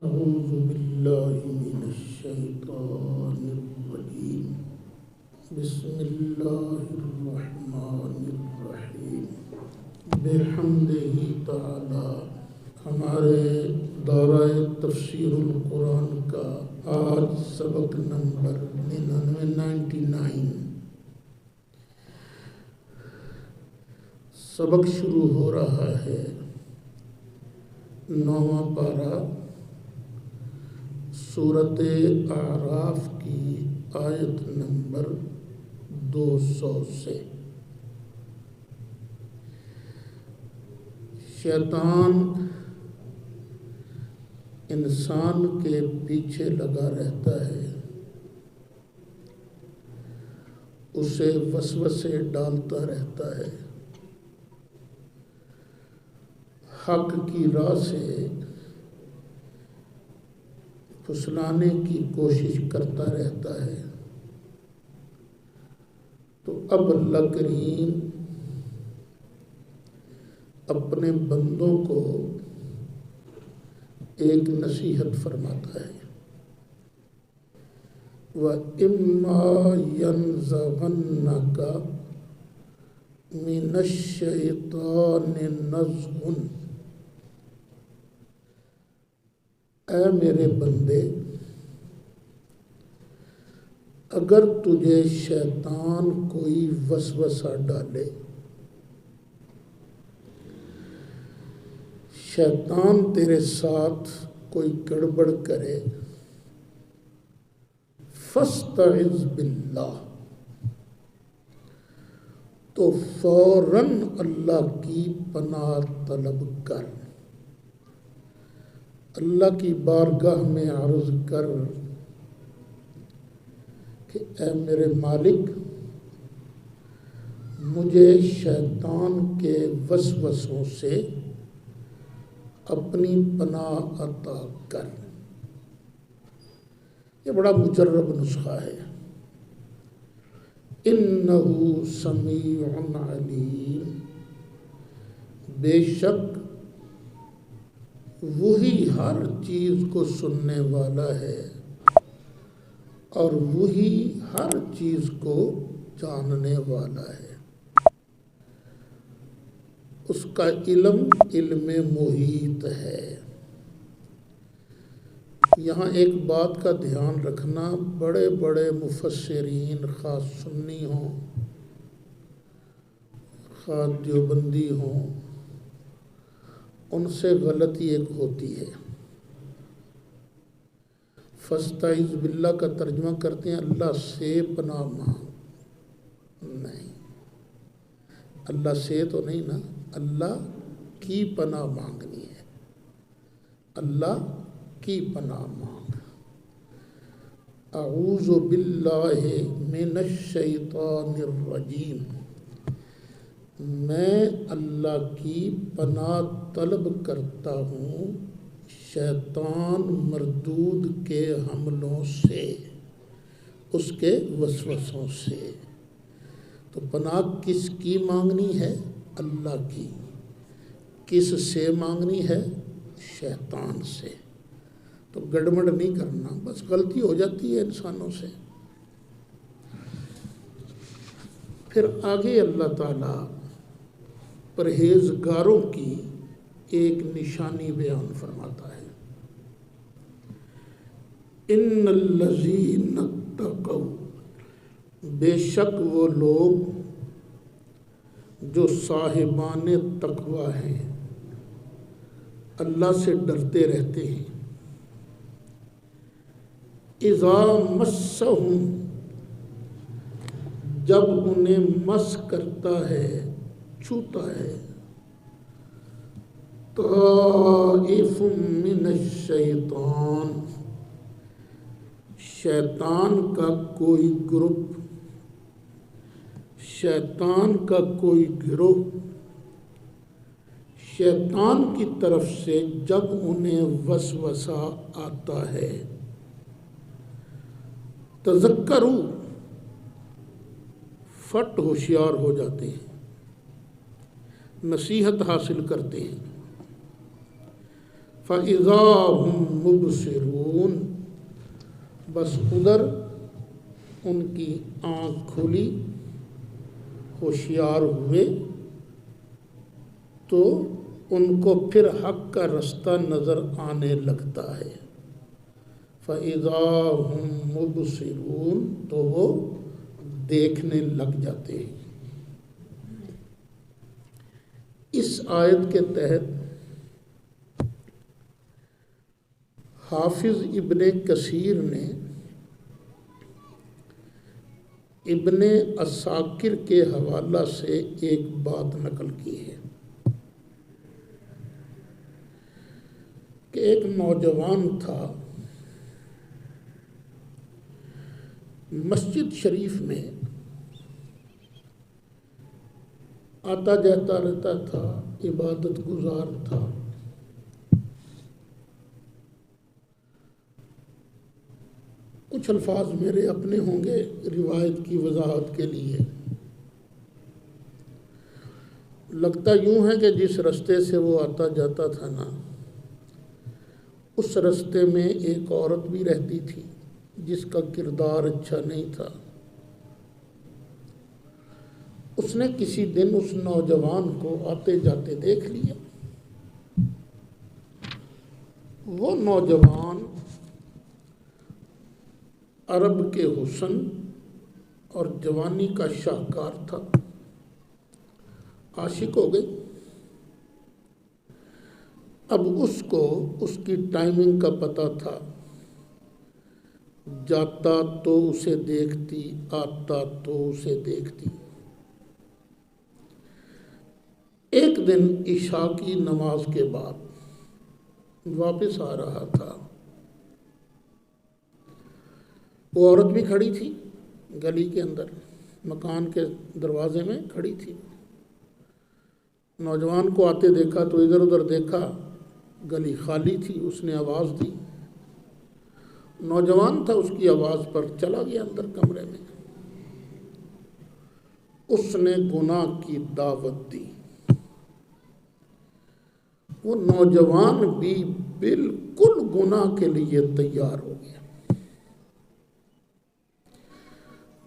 أعوذ بالله من الشيطان الرجيم. بسم الله الرحمن الرحیم. بحمدہ تعالی. ہمارے دورہ تفسیر القرآن کا آج سبق نمبر 99 سبق شروع ہو رہا ہے. 9واں پارہ سورۃ اعراف کی آیت نمبر 200 سے. شیطان انسان کے پیچھے لگا رہتا ہے، اسے وسوسے ڈالتا رہتا ہے، حق کی راہ سے پھسلانے کی کوشش کرتا رہتا ہے. تو اب اللہ کریم اپنے بندوں کو ایک نصیحت فرماتا ہے. وَإِمَّا يَنزَغَنَّكَ مِنَ الشَّيْطَانِ نَزْغٌ. اے میرے بندے، اگر تجھے شیطان کوئی وسوسہ ڈالے، شیطان تیرے ساتھ کوئی گڑبڑ کرے، فاستعذ باللہ، تو فوراً اللہ کی پناہ طلب کر، اللہ کی بارگاہ میں عرض کر کہ اے میرے مالک، مجھے شیطان کے وسوسوں سے اپنی پناہ عطا کر. یہ بڑا مجرب نسخہ ہے. انہ سمیع علیم. بے شک وہی ہر چیز کو سننے والا ہے اور وہی ہر چیز کو جاننے والا ہے. اس کا علم محیط ہے. یہاں ایک بات کا دھیان رکھنا، بڑے بڑے مفسرین، خاص سنی ہوں، خاص دیوبندی ہوں، ان سے غلطی ایک ہوتی ہے. فاستعذ باللہ کا ترجمہ کرتے ہیں اللہ سے پناہ مانگ. نہیں، اللہ سے تو نہیں نا، اللہ کی پناہ مانگنی ہے. اللہ کی پناہ مانگ. اعوذ باللہ من الشیطان الرجیم. میں اللہ کی پناہ طلب کرتا ہوں شیطان مردود کے حملوں سے، اس کے وسوسوں سے. تو پناہ کس کی مانگنی ہے؟ اللہ کی. کس سے مانگنی ہے؟ شیطان سے. تو گڑبڑ نہیں کرنا، بس غلطی ہو جاتی ہے انسانوں سے. پھر آگے اللہ تعالیٰ پرہیزگاروں کی ایک نشانی بیان فرماتا ہے. ان الذین اتقوا. بے شک وہ لوگ جو صاحبان تقوی ہیں، اللہ سے ڈرتے رہتے ہیں. اذا مسہم. جب انہیں مس کرتا ہے، چھوتا ہے، طائف من الشیطان. شیطان کا کوئی گروپ، شیطان کا کوئی گروہ، شیطان کی طرف سے جب انہیں وسوسہ آتا ہے، تذکروا، فٹ ہوشیار ہو جاتے ہیں، نصیحت حاصل کرتے ہیں. فَإِذَا هُمْ مُبْصِرُونَ، بس ادھر ان کی آنکھ کھلی، ہوشیار ہوئے، تو ان کو پھر حق کا رستہ نظر آنے لگتا ہے۔ فَإِذَا هُمْ مُبْصِرُونَ، تو وہ دیکھنے لگ جاتے ہیں۔ اس آیت کے تحت حافظ ابن کثیر نے ابن عساکر کے حوالہ سے ایک بات نقل کی ہے کہ ایک نوجوان تھا، مسجد شریف میں آتا جاتا رہتا تھا، عبادت گزار تھا۔ کچھ الفاظ میرے اپنے ہوں گے روایت کی وضاحت کے لیے۔ لگتا یوں ہے کہ جس رستے سے وہ آتا جاتا تھا نا، اس رستے میں ایک عورت بھی رہتی تھی جس کا کردار اچھا نہیں تھا۔ اس نے کسی دن اس نوجوان کو آتے جاتے دیکھ لیا۔ وہ نوجوان عرب کے حسن اور جوانی کا شاہکار تھا، عاشق ہو گئی۔ اب اس کو اس کی ٹائمنگ کا پتہ تھا، جاتا تو اسے دیکھتی، آتا تو اسے دیکھتی۔ ایک دن عشاء کی نماز کے بعد واپس آ رہا تھا، وہ عورت بھی کھڑی تھی گلی کے اندر، مکان کے دروازے میں کھڑی تھی۔ نوجوان کو آتے دیکھا تو ادھر ادھر دیکھا، گلی خالی تھی۔ اس نے آواز دی، نوجوان تھا، اس کی آواز پر چلا گیا اندر کمرے میں۔ اس نے گناہ کی دعوت دی۔ وہ نوجوان بھی بالکل گناہ کے لیے تیار ہو گیا،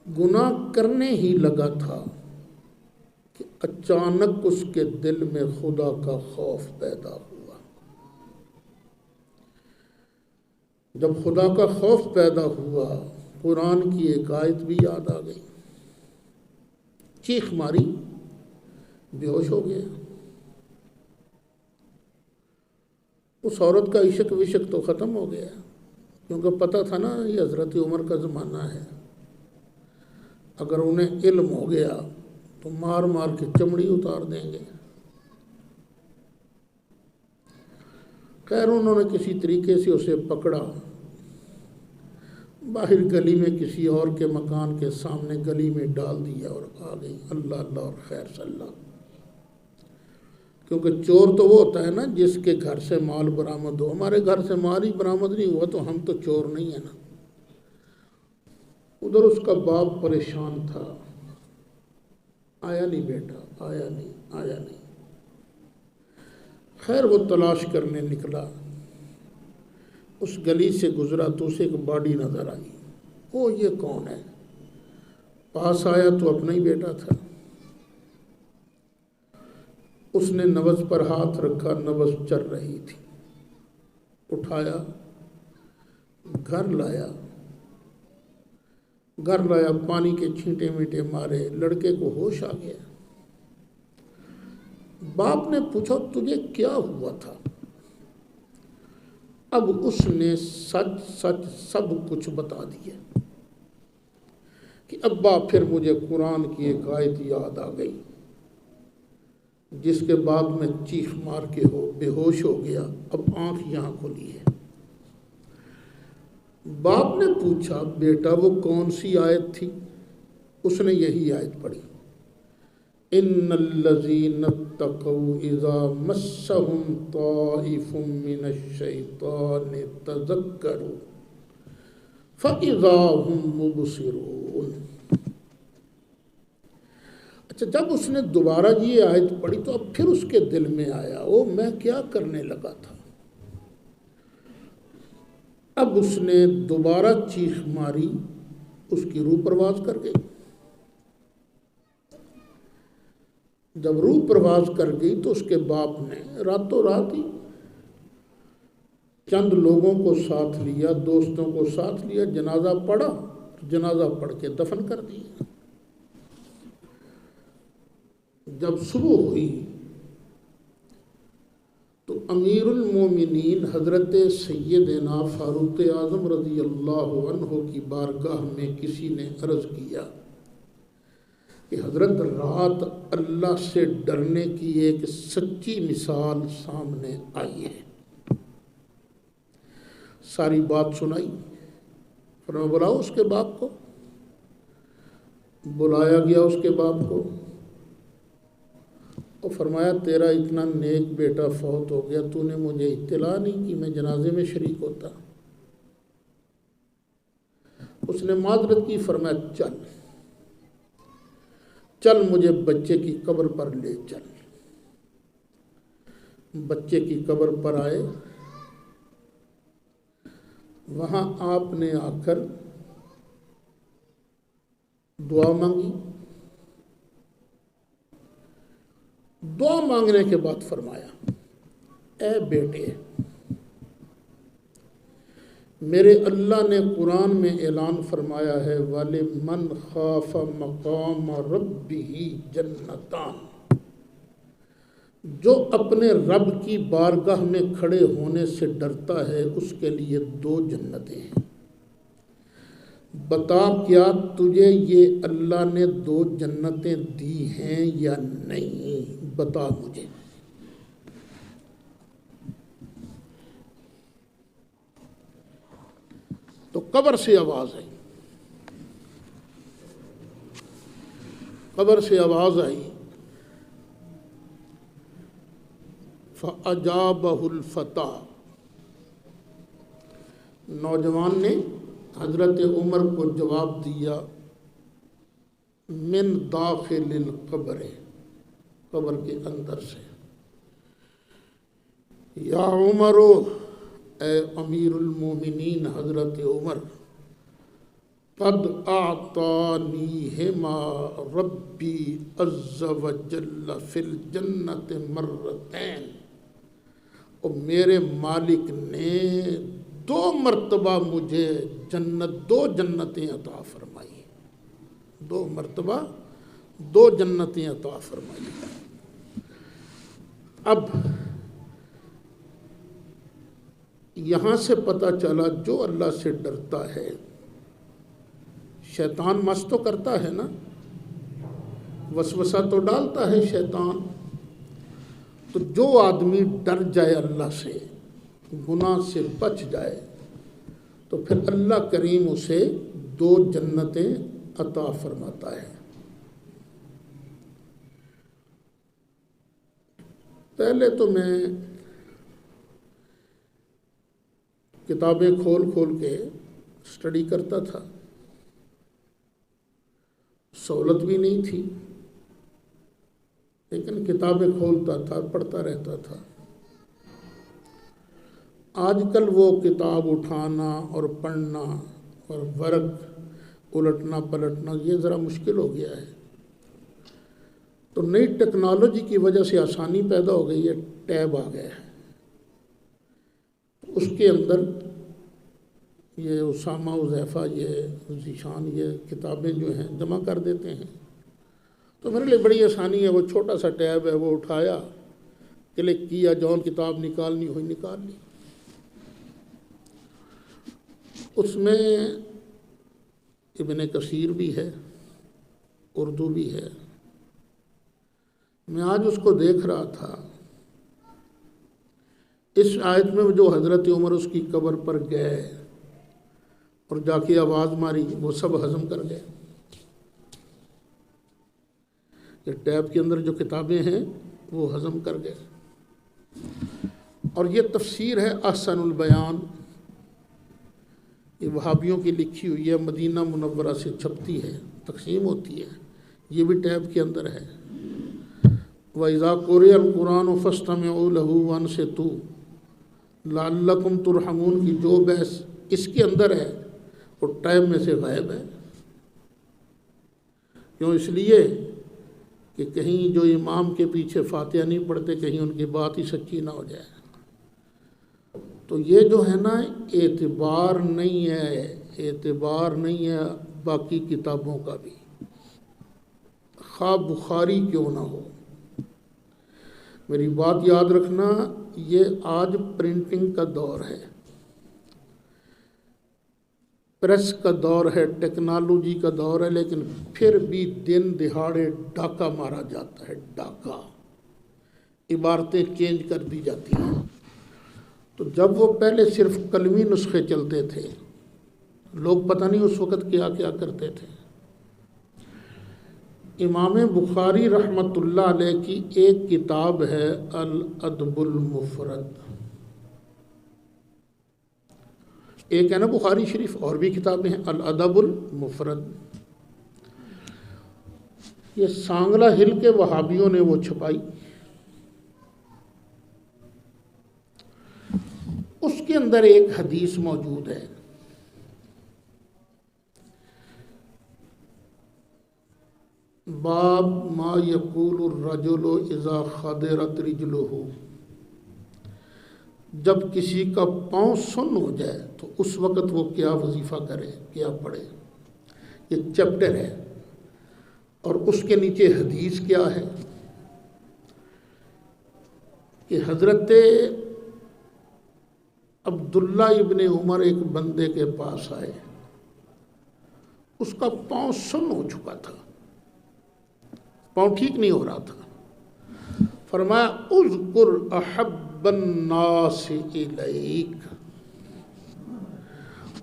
گناہ کرنے ہی لگا تھا کہ اچانک اس کے دل میں خدا کا خوف پیدا ہوا۔ جب خدا کا خوف پیدا ہوا، قرآن کی ایک آیت بھی یاد آ گئی، چیخ ماری، بے ہوش ہو گیا۔ اس عورت کا عشق وشق تو ختم ہو گیا، کیونکہ پتہ تھا نا یہ حضرت عمر کا زمانہ ہے، اگر انہیں علم ہو گیا تو مار مار کے چمڑی اتار دیں گے۔ خیر انہوں نے کسی طریقے سے اسے پکڑا، باہر گلی میں کسی اور کے مکان کے سامنے گلی میں ڈال دیا اور آ گئی۔ اللہ اللہ اور خیر صلی اللہ، کیونکہ چور تو وہ ہوتا ہے نا جس کے گھر سے مال برآمد ہو۔ ہمارے گھر سے مال ہی برآمد نہیں ہوا تو ہم تو چور نہیں ہیں نا۔ ادھر اس کا باپ پریشان تھا، آیا نہیں بیٹا، آیا نہیں۔ خیر وہ تلاش کرنے نکلا، اس گلی سے گزرا تو اسے ایک باڈی نظر آئی۔ او یہ کون ہے؟ پاس آیا تو اپنا ہی بیٹا تھا۔ اس نے نبض پر ہاتھ رکھا، نبض چل رہی تھی، اٹھایا، گھر لایا، پانی کے چھینٹے میٹے مارے، لڑکے کو ہوش آ گیا۔ باپ نے پوچھا تجھے کیا ہوا تھا؟ اب اس نے سچ سب کچھ بتا دیا کہ ابا پھر مجھے قرآن کی ایک آیت یاد آ گئی، جس کے بعد میں چیخ مار کے بے ہوش ہو گیا، اب آنکھ یہاں کھلی ہے۔ باپ نے پوچھا بیٹا وہ کون سی آیت تھی؟ اس نے یہی آیت پڑھی، ان الذین اتقوا اذا مسهم طائف من الشیطان تذکروا فاذا هم مبصرون۔ اچھا جب اس نے دوبارہ یہ آیت پڑھی تو اب پھر اس کے دل میں آیا، او میں کیا کرنے لگا تھا، اب اس نے دوبارہ چیخ ماری، اس کی روح پرواز کر گئی۔ جب روح پرواز کر گئی تو اس کے باپ نے راتوں رات ہی چند لوگوں کو ساتھ لیا، دوستوں کو ساتھ لیا، جنازہ پڑھا، جنازہ پڑھ کے دفن کر دیا۔ جب صبح ہوئی تو امیر المومنین حضرت سیدنا فاروق اعظم رضی اللہ عنہ کی بارگاہ میں کسی نے عرض کیا کہ حضرت رات اللہ سے ڈرنے کی ایک سچی مثال سامنے آئی ہے۔ ساری بات سنائی، فرمایا بلاؤ اس کے باپ کو۔ بلایا گیا اس کے باپ کو اور فرمایا تیرا اتنا نیک بیٹا فوت ہو گیا، تو نے مجھے اطلاع نہیں کی، میں جنازے میں شریک ہوتا۔ اس نے معذرت کی، فرمایا چل مجھے بچے کی قبر پر لے چل۔ بچے کی قبر پر آئے، وہاں آپ نے آ کر دعا مانگی۔ دعا مانگنے کے بعد فرمایا اے بیٹے، میرے اللہ نے قرآن میں اعلان فرمایا ہے وَلِمَنْ خَافَ مَقَامَ رَبِّهِ جَنَّتَانِ، جو اپنے رب کی بارگاہ میں کھڑے ہونے سے ڈرتا ہے اس کے لیے 2 جنتیں ہیں۔ بتا کیا تجھے یہ اللہ نے 2 جنتیں دی ہیں یا نہیں؟ بتا مجھے۔ تو قبر سے آواز آئی، قبر سے آواز آئی فَأَجَابَهُ الْفَتَىٰ، نوجوان نے حضرت عمر کو جواب دیا من داخل القبر، قبر کے اندر سے، یا عمر، اے امیر المومنین حضرت عمر، قد اعطانیہما ربی عز وجل فی الجنت مرتین، اور میرے مالک نے 2 مرتبہ مجھے جنت 2 جنتیں عطا فرمائی، 2 مرتبہ 2 جنتیں عطا فرمائی۔ اب یہاں سے پتہ چلا جو اللہ سے ڈرتا ہے، شیطان مس تو کرتا ہے نا، وسوسہ تو ڈالتا ہے شیطان، تو جو آدمی ڈر جائے اللہ سے، گناہ سے بچ جائے، تو پھر اللہ کریم اسے 2 جنتیں عطا فرماتا ہے۔ پہلے تو میں کتابیں کھول کھول کے اسٹڈی کرتا تھا، سہولت بھی نہیں تھی، لیکن کتابیں کھولتا تھا، پڑھتا رہتا تھا۔ آج کل وہ کتاب اٹھانا اور پڑھنا اور ورق الٹنا پلٹنا یہ ذرا مشکل ہو گیا ہے، تو نئی ٹیکنالوجی کی وجہ سے آسانی پیدا ہو گئی ہے، ٹیب آ گیا ہے، اس کے اندر یہ اسامہ حذیفہ یہ ذیشان یہ کتابیں جو ہیں جمع کر دیتے ہیں، تو میرے لیے بڑی آسانی ہے، وہ چھوٹا سا ٹیب ہے، وہ اٹھایا، کلک کیا، جون کتاب نکالنی ہوئی نکال لی۔ اس میں ابن کثیر بھی ہے، اردو بھی ہے۔ میں آج اس کو دیکھ رہا تھا، اس آیت میں جو حضرت عمر اس کی قبر پر گئے اور جا کے آواز ماری، وہ سب ہضم کر گئے۔ یہ ٹیب کے اندر جو کتابیں ہیں وہ ہضم کر گئے۔ اور یہ تفسیر ہے احسن البیان، یہ وہابیوں کی لکھی ہوئی ہے، مدینہ منورہ سے چھپتی ہے، تقسیم ہوتی ہے، یہ بھی ٹیب کے اندر ہے۔ وَإِذَا قُرِئَ الْقُرْآنُ فَاسْتَمِعُوا لَهُ وَأَنصِتُوا لَعَلَّكُمْ تُرْحَمُونَ کی جو بحث اس کے اندر ہے وہ ٹائم میں سے غائب ہے. کیوں؟ اس لیے کہ کہیں جو امام کے پیچھے فاتحہ نہیں پڑھتے کہیں ان کی بات ہی سچی نہ ہو جائے. تو یہ جو ہے نا اعتبار نہیں ہے باقی کتابوں کا بھی، خواہ بخاری کیوں نہ ہو. میری بات یاد رکھنا، یہ آج پرنٹنگ کا دور ہے، پریس کا دور ہے، ٹیکنالوجی کا دور ہے، لیکن پھر بھی دن دہاڑے ڈاکہ مارا جاتا ہے. ڈاکہ، عبارتیں چینج کر دی جاتی ہیں. تو جب وہ پہلے صرف قلمی نسخے چلتے تھے، لوگ پتہ نہیں اس وقت کیا کیا کرتے تھے. امام بخاری رحمۃ اللہ علیہ کی ایک کتاب ہے الادب المفرد. ایک ہے نا بخاری شریف، اور بھی کتابیں ہیں. الادب المفرد یہ سانگلہ ہل کے وہابیوں نے وہ چھپائی. اس کے اندر ایک حدیث موجود ہے، باب ما یقول الرجل اذا خدرت رجلہ، جب کسی کا پاؤں سن ہو جائے تو اس وقت وہ کیا وظیفہ کرے، کیا پڑھے. یہ چیپٹر ہے اور اس کے نیچے حدیث کیا ہے کہ حضرت عبداللہ ابن عمر ایک بندے کے پاس آئے، اس کا پاؤں سن ہو چکا تھا، پاؤں ٹھیک نہیں ہو رہا تھا. فرمایا اذکر احب الناس الیک،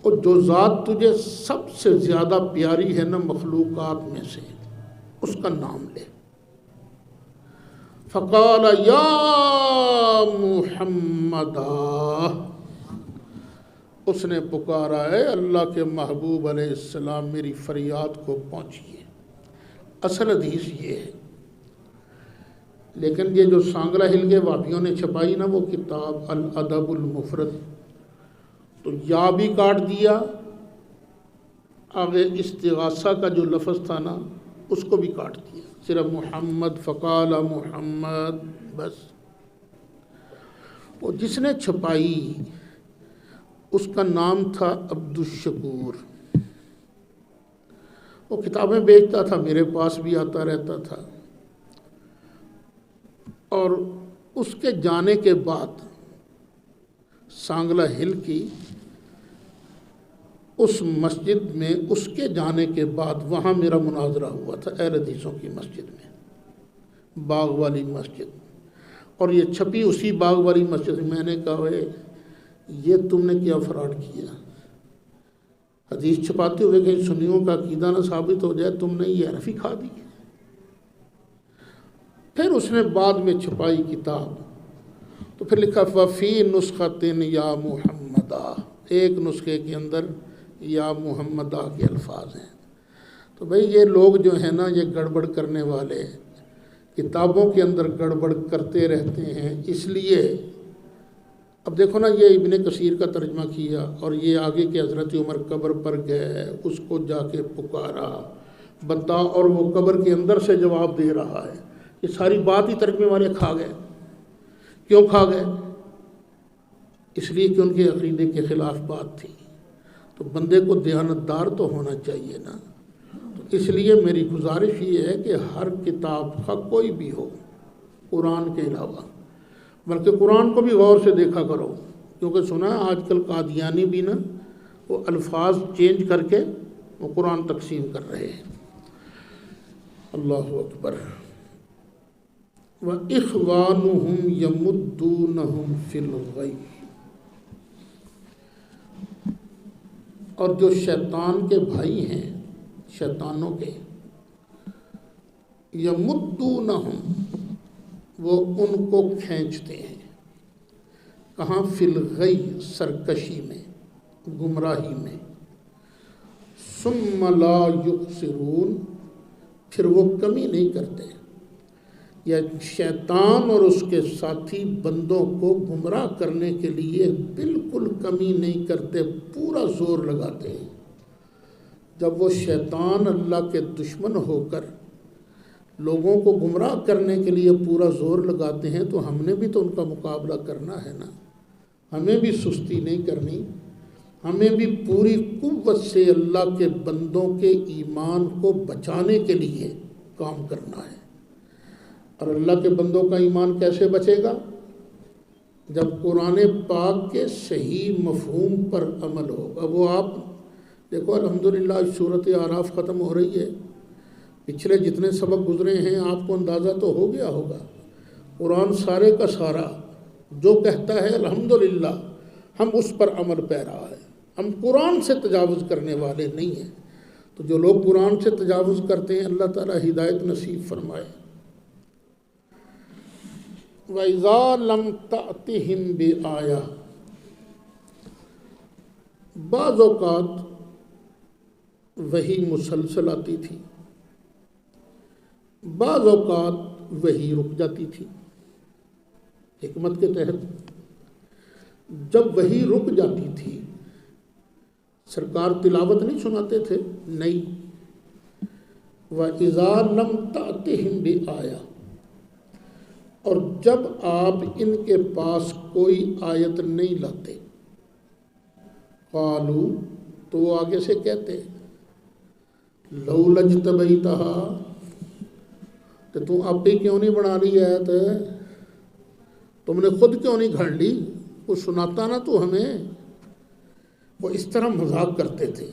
اور جو ذات تجھے سب سے زیادہ پیاری ہے نا مخلوقات میں سے، اس کا نام لے. فقال یا محمد، اس نے پکارا ہے اللہ کے محبوب علیہ السلام میری فریاد کو پہنچیے. اصل حدیث یہ ہے، لیکن یہ جو سانگلہ ہل کے وہابیوں نے چھپائی نا وہ کتاب الادب المفرد، تو یا بھی کاٹ دیا، آگے استغاثہ کا جو لفظ تھا نا اس کو بھی کاٹ دیا، صرف محمد فقال محمد بس. وہ جس نے چھپائی اس کا نام تھا عبد الشکور. وہ کتابیں بیچتا تھا، میرے پاس بھی آتا رہتا تھا. اور اس کے جانے کے بعد سانگلہ ہل کی اس مسجد میں، اس کے جانے کے بعد وہاں میرا مناظرہ ہوا تھا اہل حدیثوں کی مسجد میں، باغ والی مسجد. اور یہ چھپی اسی باغ والی مسجد. میں نے کہا یہ تم نے کیا فراڈ کیا، حدیث چھپاتے ہوئے کہیں سنیوں کا عقیدہ نہ ثابت ہو جائے، تم نے یہ حرفی کھا دی. پھر اس نے بعد میں چھپائی کتاب، تو پھر لکھا ففی نسخۃ یا محمدہ، ایک نسخے کے اندر یا محمدہ کے الفاظ ہیں. تو بھئی یہ لوگ جو ہیں نا یہ گڑبڑ کرنے والے کتابوں کے اندر گڑبڑ کرتے رہتے ہیں. اس لیے اب دیکھو نا یہ ابن کثیر کا ترجمہ کیا اور یہ آگے کہ حضرت عمر قبر پر گئے، اس کو جا کے پکارا بندہ، اور وہ قبر کے اندر سے جواب دے رہا ہے. یہ ساری بات ہی ترجمے والے کھا گئے. کیوں کھا گئے؟ اس لیے کہ ان کے عقیدے کے خلاف بات تھی. تو بندے کو دیانتدار تو ہونا چاہیے نا. تو اس لیے میری گزارش یہ ہے کہ ہر کتاب کا کوئی بھی ہو قرآن کے علاوہ، بلکہ قرآن کو بھی غور سے دیکھا کرو، کیونکہ سنا ہے آج کل قادیانی بھی نا وہ الفاظ چینج کر کے وہ قرآن تقسیم کر رہے ہیں. اللہ اکبر. وَإِخْوَانُهُمْ يَمُدُّونَهُمْ فِي الْغَيِّ، اور جو شیطان کے بھائی ہیں، شیطانوں کے، یمدونہم، وہ ان کو کھینچتے ہیں. کہاں؟ فی الغی، سرکشی میں، گمراہی میں. ثم لا یقصرون، پھر وہ کمی نہیں کرتے. یا شیطان اور اس کے ساتھی بندوں کو گمراہ کرنے کے لیے بالکل کمی نہیں کرتے، پورا زور لگاتے ہیں۔ جب وہ شیطان اللہ کے دشمن ہو کر لوگوں کو گمراہ کرنے کے لیے پورا زور لگاتے ہیں تو ہم نے بھی تو ان کا مقابلہ کرنا ہے نا، ہمیں بھی سستی نہیں کرنی، ہمیں بھی پوری قوت سے اللہ کے بندوں کے ایمان کو بچانے کے لیے کام کرنا ہے۔ اور اللہ کے بندوں کا ایمان کیسے بچے گا؟ جب قرآن پاک کے صحیح مفہوم پر عمل ہوگا۔ وہ آپ دیکھو الحمدللہ سورۃ اعراف ختم ہو رہی ہے، پچھلے جتنے سبق گزرے ہیں آپ کو اندازہ تو ہو گیا ہوگا، قرآن سارے کا سارا جو کہتا ہے الحمدللہ ہم اس پر عمل پیرا ہے، ہم قرآن سے تجاوز کرنے والے نہیں ہیں۔ تو جو لوگ قرآن سے تجاوز کرتے ہیں اللہ تعالیٰ ہدایت نصیب فرمائے۔ وَإِذَا لَمْ تَأْتِهِمْ بِآيَةٍ، بعض اوقات وحی مسلسل آتی تھی، بعض اوقات وحی رک جاتی تھی حکمت کے تحت۔ جب وحی رک جاتی تھی سرکار تلاوت نہیں سناتے تھے، نہیں۔ وَإِذَا لَمْ تَأْتِهِمْ بِآيَةٍ، اور جب آپ ان کے پاس کوئی آیت نہیں لاتے، قالوا، تو وہ آگے سے کہتے لَوْلَا اجْتَبَيْتَهَا، تو آپ ہی کیوں نہیں بنا لی آیت، تم نے خود کیوں نہیں گھڑ لی، کچھ سناتا نا تو ہمیں۔ وہ اس طرح مذاق کرتے تھے۔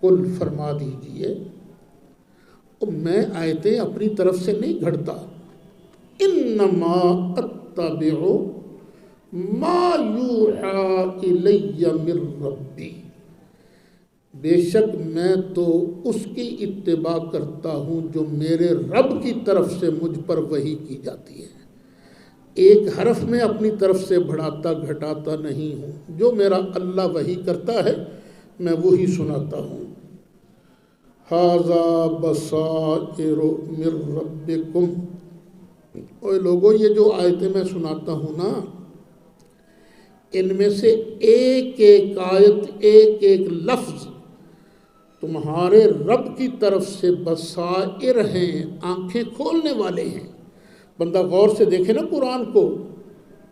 قل، فرما دیجئے، میں آیتیں اپنی طرف سے نہیں گھڑتا، انما اتبع ما یوحی الی من ربی، بے شک میں تو اس کی اتباع کرتا ہوں جو میرے رب کی طرف سے مجھ پر وحی کی جاتی ہے۔ ایک حرف میں اپنی طرف سے بڑھاتا گھٹاتا نہیں ہوں، جو میرا اللہ وحی کرتا ہے میں وہی سناتا ہوں۔ ھذا بصائر من ربکم، اوے لوگو یہ جو آیتیں میں سناتا ہوں نا، ان میں سے ایک ایک آیت، ایک ایک لفظ تمہارے رب کی طرف سے بصائر ہیں، آنکھیں کھولنے والے ہیں۔ بندہ غور سے دیکھے نا قرآن کو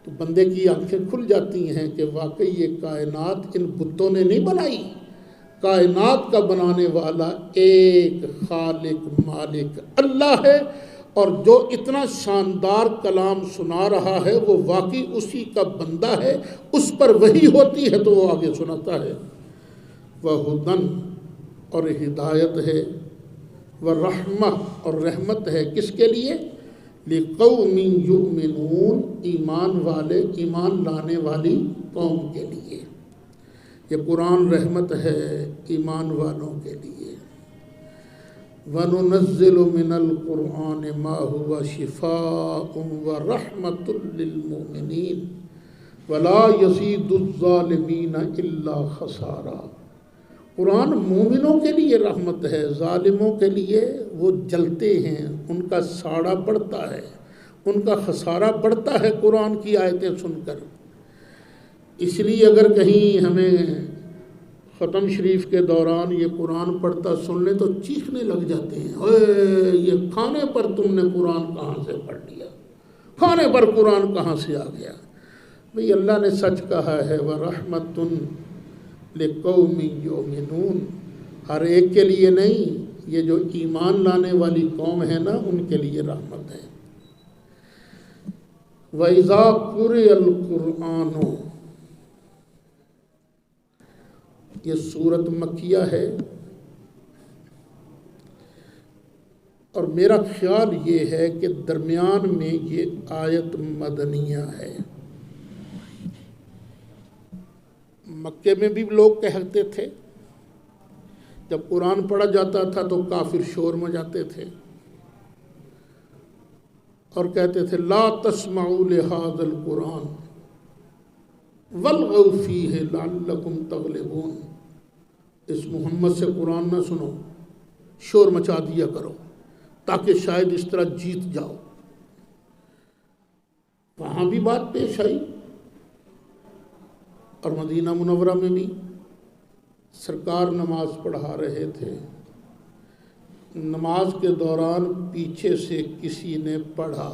تو بندے کی آنکھیں کھل جاتی ہیں کہ واقعی یہ کائنات ان بتوں نے نہیں بنائی، کائنات کا بنانے والا ایک خالق مالک اللہ ہے، اور جو اتنا شاندار کلام سنا رہا ہے وہ واقعی اسی کا بندہ ہے، اس پر وحی ہوتی ہے تو وہ آگے سناتا ہے۔ وَہُدًى، اور ہدایت ہے، وَرَحْمَةٌ، اور رحمت ہے، کس کے لیے؟ لِقَوْمٍ يُؤْمِنُونَ، ایمان والے، ایمان لانے والی قوم کے لیے۔ یہ قرآن رحمت ہے ایمان والوں کے لیے۔ وَنُنَزِّلُ مِنَ الْقُرْآنِ مَا هُوَ شِفَاءٌ وَرَحْمَةٌ لِّلْمُؤْمِنِينَ وَلَا يَزِيدُ الظَّالِمِينَ إِلَّا خَسَارًا، قرآن مومنوں کے لیے رحمت ہے، ظالموں کے لیے وہ جلتے ہیں، ان کا ساڑا بڑھتا ہے، ان کا خسارہ بڑھتا ہے قرآن کی آیتیں سن کر۔ اس لیے اگر کہیں ہمیں ختم شریف کے دوران یہ قرآن پڑھتا سن لیں تو چیخنے لگ جاتے ہیں، اے یہ کھانے پر تم نے قرآن کہاں سے پڑھ لیا، کھانے پر قرآن کہاں سے آ گیا۔ بھئی اللہ نے سچ کہا ہے، وَرَحْمَةٌ لِقَوْمٍ يُؤْمِنُونَ، ہر ایک کے لیے نہیں، یہ جو ایمان لانے والی قوم ہے نا ان کے لیے رحمت ہے۔ وَإِذَا قُرِئَ الْقُرْآنُ، یہ سورت مکیہ ہے، اور میرا خیال یہ ہے کہ درمیان میں یہ آیت مدنیہ ہے۔ مکے میں بھی لوگ کہتے تھے، جب قرآن پڑھا جاتا تھا تو کافر شور مچاتے تھے اور کہتے تھے لا تسمعوا لهذا القرآن والغوا فیہ لعلکم تغلبون، اس محمد سے قرآن نہ سنو، شور مچا دیا کرو تاکہ شاید اس طرح جیت جاؤ۔ وہاں بھی بات پیش آئی، اور مدینہ منورہ میں بھی سرکار نماز پڑھا رہے تھے، نماز کے دوران پیچھے سے کسی نے پڑھا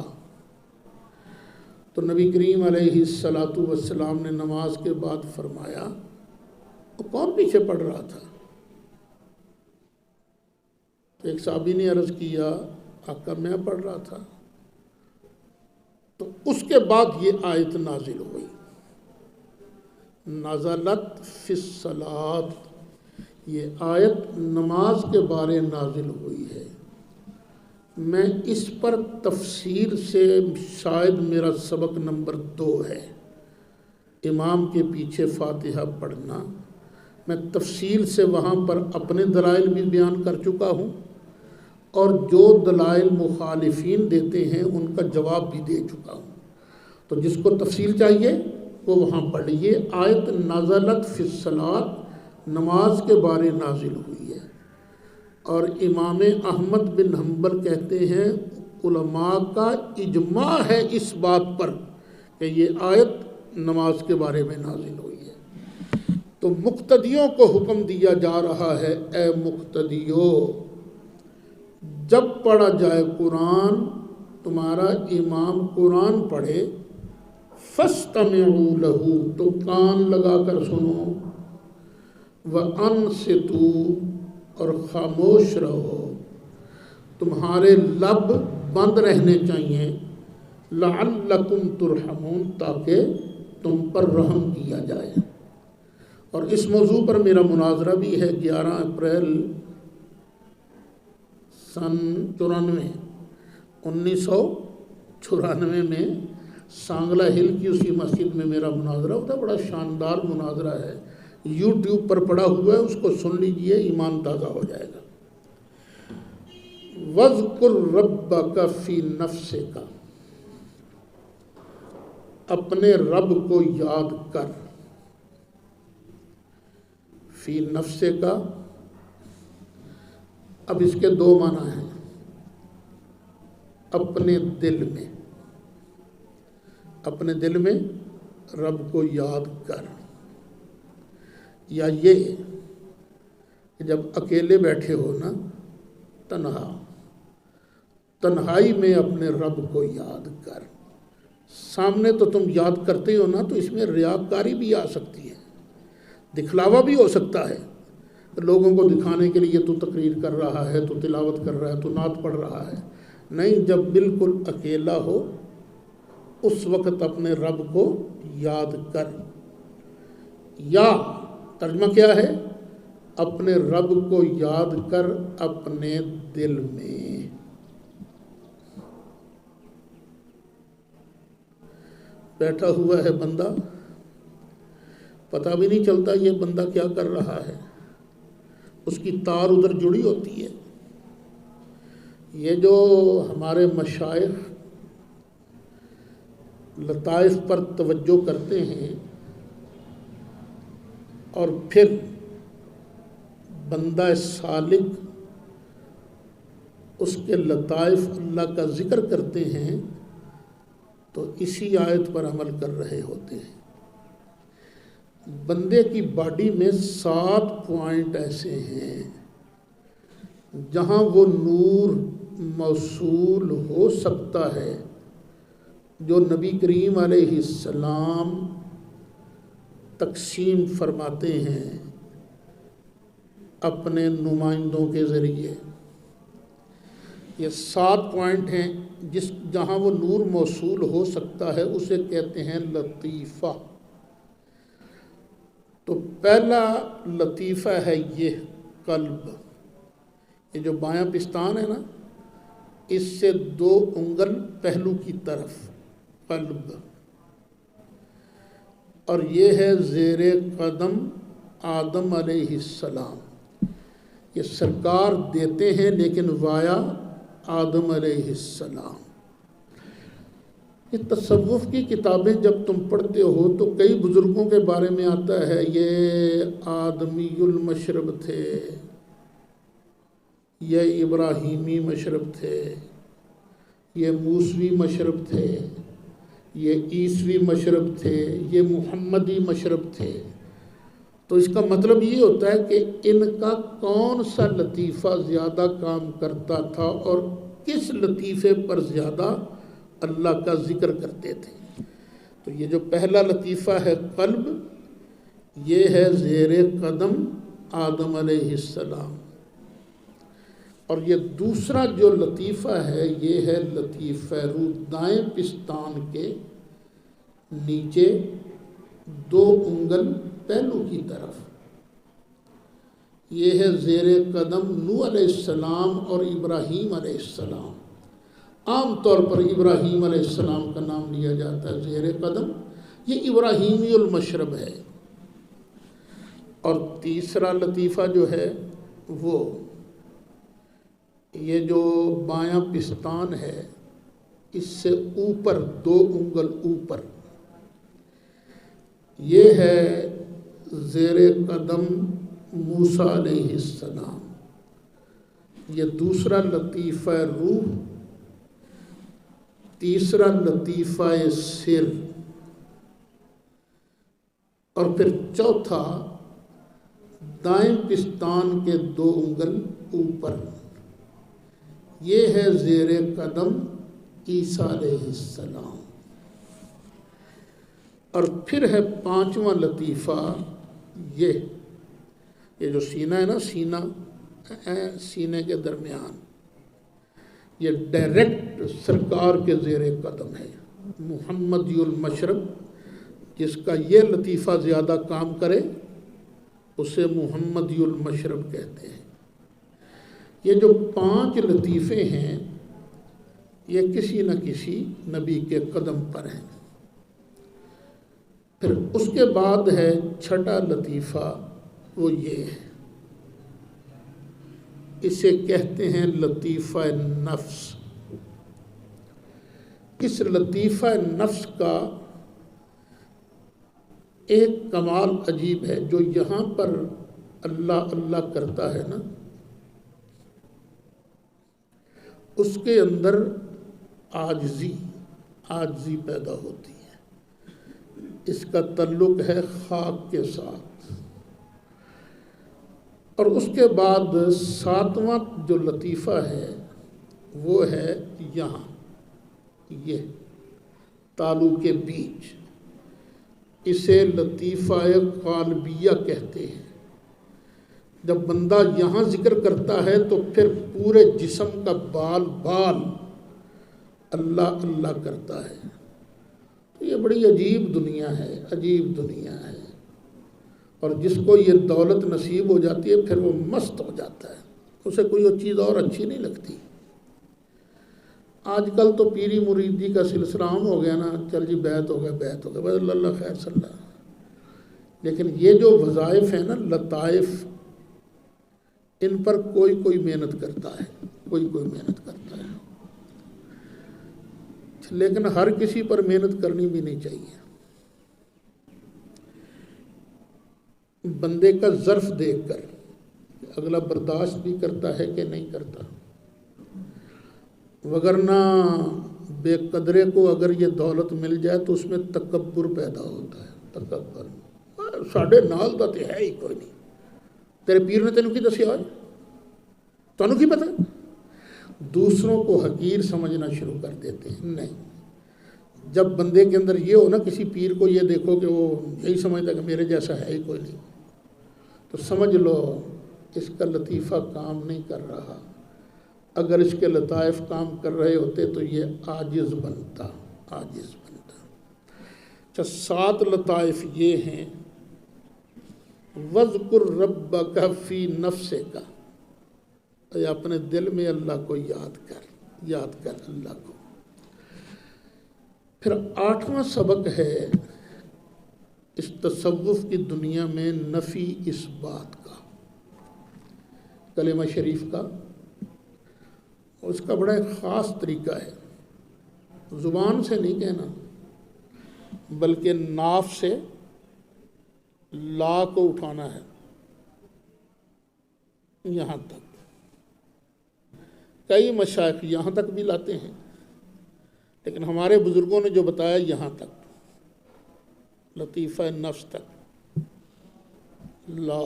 تو نبی کریم علیہ السلام نے نماز کے بعد فرمایا وہ کون پیچھے پڑھ رہا تھا؟ ایک صحابی نے عرض کیا آقا میں پڑھ رہا تھا۔ تو اس کے بعد یہ آیت نازل ہوئی، نزلت فی الصلاۃ، یہ آیت نماز کے بارے نازل ہوئی ہے۔ میں اس پر تفصیل سے، شاید میرا سبق نمبر 2 ہے، امام کے پیچھے فاتحہ پڑھنا، میں تفصیل سے وہاں پر اپنے دلائل بھی بیان کر چکا ہوں، اور جو دلائل مخالفین دیتے ہیں ان کا جواب بھی دے چکا ہوں۔ تو جس کو تفصیل چاہیے وہ وہاں پڑھیے۔ آیت نزلت فی الصلاۃ نماز کے بارے نازل ہوئی ہے، اور امام احمد بن حنبل کہتے ہیں علماء کا اجماع ہے اس بات پر کہ یہ آیت نماز کے بارے میں نازل ہوئی ہے۔ تو مقتدیوں کو حکم دیا جا رہا ہے، اے مقتدیو، جب پڑھا جائے قرآن، تمہارا امام قرآن پڑھے، فَاسْتَمِعُوا لَهُ، تو کان لگا کر سنو، وَأَنصِتُوا، اور خاموش رہو، تمہارے لب بند رہنے چاہیے، لَعَلَّكُمْ تُرْحَمُونَ، تاکہ تم پر رحم کیا جائے۔ اور اس موضوع پر میرا مناظرہ بھی ہے 11 اپریل سن 1994 میں سانگلہ ہل کی اسی مسجد میں میرا مناظرہ ہوتا ہے۔ بڑا شاندار مناظرہ ہے، یوٹیوب پر پڑا ہوا ہے، اس کو سن لیجئے، ایمان تازہ ہو جائے گا۔ وَاذْكُرْ رَبَّكَ فِي نَفْسِكَ، اپنے رب کو یاد کر، فی نفسک، اب اس کے 2 معنی ہیں، اپنے دل میں، اپنے دل میں رب کو یاد کر، یا یہ کہ جب اکیلے بیٹھے ہو نا، تنہائی میں اپنے رب کو یاد کر۔ سامنے تو تم یاد کرتے ہو نا، تو اس میں ریاکاری بھی آ سکتی ہے، دکھلاوا بھی ہو سکتا ہے، لوگوں کو دکھانے کے لیے تو تقریر کر رہا ہے، تو تلاوت کر رہا ہے، تو نعت پڑھ رہا ہے۔ نہیں، جب بالکل اکیلا ہو اس وقت اپنے رب کو یاد کر، یا ترجمہ کیا ہے؟ اپنے رب کو یاد کر اپنے دل میں۔ بیٹھا ہوا ہے بندہ، پتہ بھی نہیں چلتا یہ بندہ کیا کر رہا ہے، اس کی تار ادھر جڑی ہوتی ہے۔ یہ جو ہمارے مشائخ لطائف پر توجہ کرتے ہیں اور پھر بندہ سالک اس کے لطائف اللہ کا ذکر کرتے ہیں، تو اسی آیت پر عمل کر رہے ہوتے ہیں۔ بندے کی باڈی میں 7 پوائنٹ ایسے ہیں جہاں وہ نور موصول ہو سکتا ہے، جو نبی کریم علیہ السلام تقسیم فرماتے ہیں اپنے نمائندوں کے ذریعے۔ یہ 7 پوائنٹ ہیں جہاں وہ نور موصول ہو سکتا ہے، اسے کہتے ہیں لطیفہ۔ تو پہلا لطیفہ ہے یہ قلب، یہ جو بایاں پستان ہے نا، اس سے 2 انگل پہلو کی طرف قلب، اور یہ ہے زیر قدم آدم علیہ السلام، یہ سرکار دیتے ہیں لیکن وایا آدم علیہ السلام۔ یہ تصوف کی کتابیں جب تم پڑھتے ہو تو کئی بزرگوں کے بارے میں آتا ہے، یہ آدمی المشرب تھے، یہ ابراہیمی مشرب تھے، یہ موسوی مشرب تھے، یہ عیسوی مشرب تھے، یہ محمدی مشرب تھے۔ تو اس کا مطلب یہ ہوتا ہے کہ ان کا کون سا لطیفہ زیادہ کام کرتا تھا اور کس لطیفے پر زیادہ اللہ کا ذکر کرتے تھے۔ تو یہ جو پہلا لطیفہ ہے قلب، یہ ہے زیر قدم آدم علیہ السلام، اور یہ دوسرا جو لطیفہ ہے یہ ہے لطیفہ روح، دائیں پستان کے نیچے 2 انگل پہلو کی طرف۔ یہ ہے زیر قدم نوح علیہ السلام اور ابراہیم علیہ السلام۔ عام طور پر ابراہیم علیہ السلام کا نام لیا جاتا ہے زیر قدم، یہ ابراہیمی المشرب ہے۔ اور تیسرا لطیفہ جو ہے وہ یہ جو بایاں پستان ہے اس سے اوپر 2 انگل اوپر، یہ ہے زیر قدم موسیٰ علیہ السلام۔ یہ دوسرا لطیفہ روح، تیسرا لطیفہ سر، اور پھر چوتھا دائیں پستان کے 2 انگل اوپر، یہ ہے زیر قدم عیسیٰ علیہ السلام۔ اور پھر ہے 5واں لطیفہ یہ جو سینہ ہے نا، سینے کے درمیان، یہ ڈائریکٹ سرکار کے زیر قدم ہے، محمدی المشرب۔ جس کا یہ لطیفہ زیادہ کام کرے اسے محمدی المشرب کہتے ہیں۔ یہ جو 5 لطیفے ہیں یہ کسی نہ کسی نبی کے قدم پر ہیں۔ پھر اس کے بعد ہے چھٹا لطیفہ، وہ یہ ہے، اسے کہتے ہیں لطیفہ نفس۔ اس لطیفہ نفس کا ایک کمال عجیب ہے، جو یہاں پر اللہ اللہ کرتا ہے نا، اس کے اندر عاجزی پیدا ہوتی ہے۔ اس کا تعلق ہے خاک کے ساتھ۔ اور اس کے بعد 7واں جو لطیفہ ہے وہ ہے یہاں، یہ تالو کے بیچ، اسے لطیفہ قالبیہ کہتے ہیں۔ جب بندہ یہاں ذکر کرتا ہے تو پھر پورے جسم کا بال اللہ اللہ کرتا ہے۔ تو یہ بڑی عجیب دنیا ہے، اور جس کو یہ دولت نصیب ہو جاتی ہے پھر وہ مست ہو جاتا ہے، اسے کوئی اور چیز اور اچھی نہیں لگتی۔ آج کل تو پیری مریدی کا سلسلہ عام ہو گیا نا، چل جی بیعت ہو گیا بس اللہ خیر صلی اللہ۔ لیکن یہ جو وظائف ہیں نا، لطائف، ان پر کوئی محنت کرتا ہے، کوئی محنت کرتا ہے، لیکن ہر کسی پر محنت کرنی بھی نہیں چاہیے۔ بندے کا ظرف دیکھ کر اگلا برداشت بھی کرتا ہے کہ نہیں کرتا، وگرنہ بے قدرے کو اگر یہ دولت مل جائے تو اس میں تکبر پیدا ہوتا ہے۔ تکبر، ساڈے نال دا تے ہے ہی کوئی نہیں، تیرے پیر نے تینوں کی دسیا ہے، تینوں کی پتہ؟ دوسروں کو حقیر سمجھنا شروع کر دیتے ہیں۔ نہیں، جب بندے کے اندر یہ ہو نا، کسی پیر کو یہ دیکھو کہ وہ یہی سمجھتا کہ میرے جیسا ہے ہی کوئی نہیں، تو سمجھ لو اس کا لطیفہ کام نہیں کر رہا۔ اگر اس کے لطائف کام کر رہے ہوتے تو یہ عاجز بنتا۔ اچھا، 7 لطائف یہ ہیں، وَاذْكُرْ رَبَّكَ فِي نَفْسِكَ، اے اپنے دل میں اللہ کو یاد کر اللہ کو۔ پھر 8واں سبق ہے اس تصوف کی دنیا میں نفی اس بات کا، کلمہ شریف کا۔ اس کا بڑا ایک خاص طریقہ ہے، زبان سے نہیں کہنا بلکہ ناف سے لا کو اٹھانا ہے یہاں تک، کئی مشائخ یہاں تک بھی لاتے ہیں، لیکن ہمارے بزرگوں نے جو بتایا یہاں تک، لطیفہ نفس تک، لا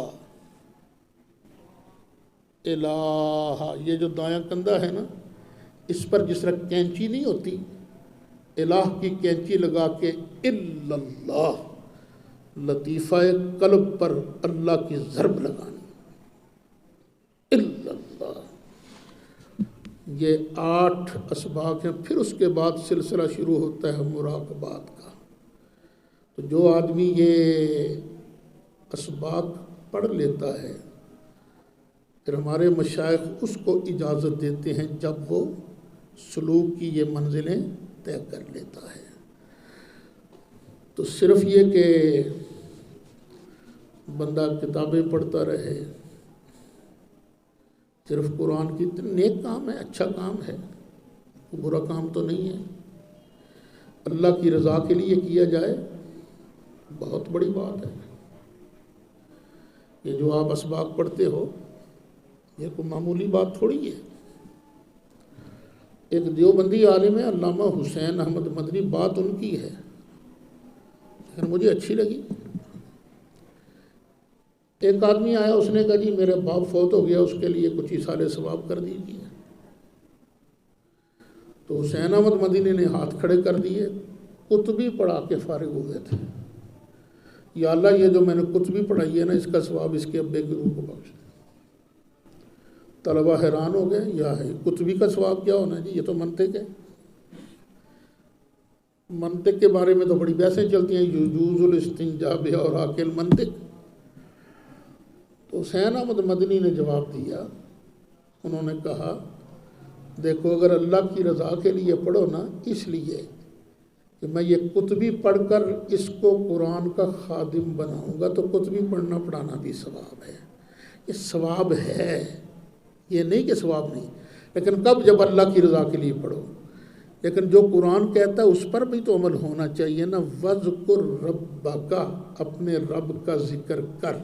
الہ، یہ جو دایاں کندھا ہے نا، اس پر جس طرح کینچی نہیں ہوتی، الہ کی کینچی لگا کے الا اللہ، لطیفہ قلب پر اللہ کی ضرب لگانی، الا اللہ۔ یہ 8 اسباق ہیں۔ پھر اس کے بعد سلسلہ شروع ہوتا ہے مراقبات کا۔ تو جو آدمی یہ اسباق پڑھ لیتا ہے، پھر ہمارے مشائخ اس کو اجازت دیتے ہیں جب وہ سلوک کی یہ منزلیں طے کر لیتا ہے۔ تو صرف یہ کہ بندہ کتابیں پڑھتا رہے، صرف قرآن کی، نیک کام ہے، اچھا کام ہے، برا کام تو نہیں ہے۔ اللہ کی رضا کے لیے کیا جائے، بہت بڑی بات ہے۔ یہ جو آپ اسباق پڑھتے ہو، یہ کوئی معمولی بات تھوڑی ہے۔ ایک دیوبندی عالم ہے علامہ حسین احمد مدنی، بات ان کی ہے لیکن مجھے اچھی لگی۔ ایک آدمی آیا، اس نے کہا جی میرے باپ فوت ہو گیا، اس کے لیے کچھ ایصال ثواب کر دیجیے۔ تو حسین احمد مدنی نے ہاتھ کھڑے کر دیے، کتبی پڑھا کے فارغ ہوئے تھے۔ یا اللہ، یہ جو میں نے کتبی پڑھائی ہے نا، اس کا ثواب اس کے ابے کی روح کو بخش دے۔ طلبہ حیران ہو گئے، یا ہے کتبی کا ثواب کیا ہونا جی، یہ تو منطق ہے۔ منطق کے بارے میں تو بڑی بحثیں چلتی ہیں، یجوز الاستنجاء بہا اور عاقل منطق۔ تو حسین احمد مدنی نے جواب دیا، انہوں نے کہا دیکھو، اگر اللہ کی رضا کے لیے پڑھو نا، اس لیے کہ میں یہ کتبی پڑھ کر اس کو قرآن کا خادم بناؤں گا، تو کتبی پڑھنا پڑھانا بھی ثواب ہے۔ یہ ثواب ہے، یہ نہیں کہ ثواب نہیں، لیکن کب؟ جب اللہ کی رضا کے لیے پڑھو۔ لیکن جو قرآن کہتا ہے اس پر بھی تو عمل ہونا چاہیے نا۔ وَذْكُرْ رَبَّكَ، اپنے رب کا ذکر کر،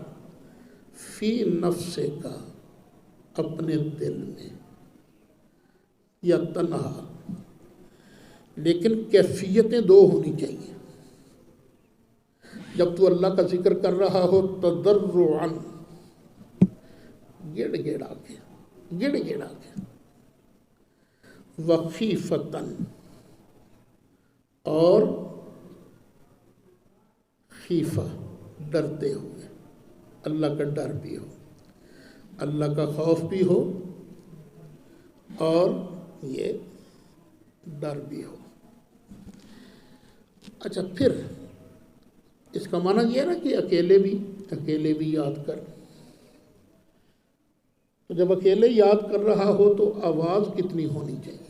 فی نفس کا، اپنے دل میں، یا تنہا، لیکن کیفیتیں 2 ہونی چاہیے۔ جب تو اللہ کا ذکر کر رہا ہو تضرعاً، گڑ گڑا کے، وخیفتاً، اور خیفہ، ڈرتے ہوئے، اللہ کا ڈر بھی ہو، اللہ کا خوف بھی ہو، اور یہ ڈر بھی ہو۔ اچھا، پھر اس کا معنی یہ ہے نا کہ اکیلے بھی یاد کر۔ تو جب اکیلے یاد کر رہا ہو تو آواز کتنی ہونی چاہیے؟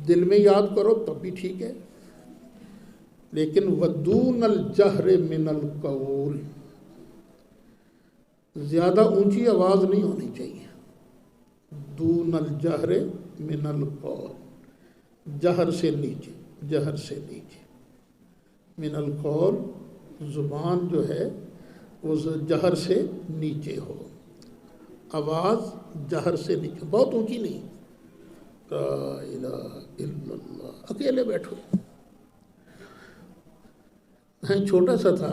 دل میں یاد کرو تب بھی ٹھیک ہے، لیکن ودون الجہر من القول، زیادہ اونچی آواز نہیں ہونی چاہیے۔ دون الجہر من القول، جہر سے نیچے، من القول، زبان جو ہے وہ جہر سے نیچے ہو، آواز جہر سے نیچے، بہت اونچی نہیں۔ لا الہ الا اللہ، اکیلے بیٹھو۔ میں چھوٹا سا تھا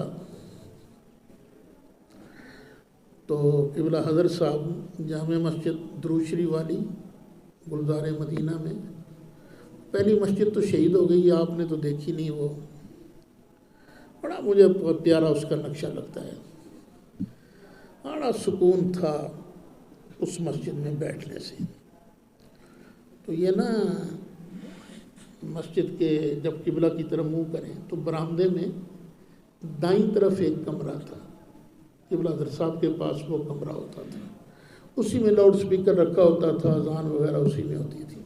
تو قبلہ حضرت صاحب جامع مسجد درود شریف والی گلزار مدینہ میں، پہلی مسجد تو شہید ہو گئی، آپ نے تو دیکھی نہیں، وہ بڑا مجھے پیارا اس کا نقشہ لگتا ہے، بڑا سکون تھا اس مسجد میں بیٹھنے سے۔ تو یہ نا مسجد کے جب قبلہ کی طرف منہ کریں تو برآمدے میں دائیں طرف ایک کمرہ تھا، قبلہ حضرت صاحب کے پاس وہ کمرہ ہوتا تھا، اسی میں لاؤڈ سپیکر رکھا ہوتا تھا، اذان وغیرہ اسی میں ہوتی تھی۔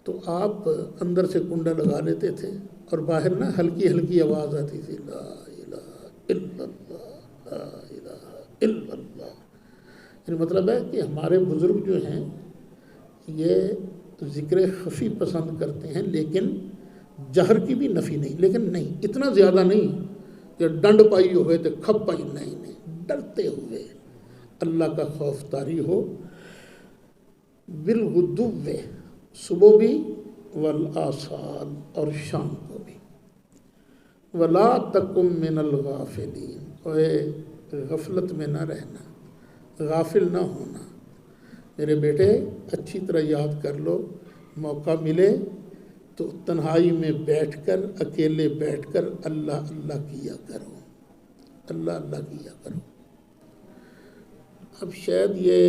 تو آپ اندر سے کنڈا لگا لیتے تھے اور باہر نا ہلکی ہلکی آواز آتی تھی، لا الہ الا اللہ، لا الہ الا اللہ۔ یعنی مطلب ہے کہ ہمارے بزرگ جو ہیں یہ ذکر خفی پسند کرتے ہیں، لیکن جہر کی بھی نفی نہیں، لیکن نہیں اتنا زیادہ نہیں کہ ڈنڈ پائی ہوئے تو کھپ پائی، نہیں، ڈرتے ہوئے اللہ کا خوف طاری ہو، بالغدو، صبح بھی، والآصال، اور شام کو بھی، ولا تکن من الغافلین، اور غفلت میں نہ رہنا، غافل نہ ہونا۔ میرے بیٹے اچھی طرح یاد کر لو، موقع ملے تو تنہائی میں بیٹھ کر، اکیلے بیٹھ کر اللہ اللہ کیا کرو، اللہ اللہ کیا کرو۔ اب شاید یہ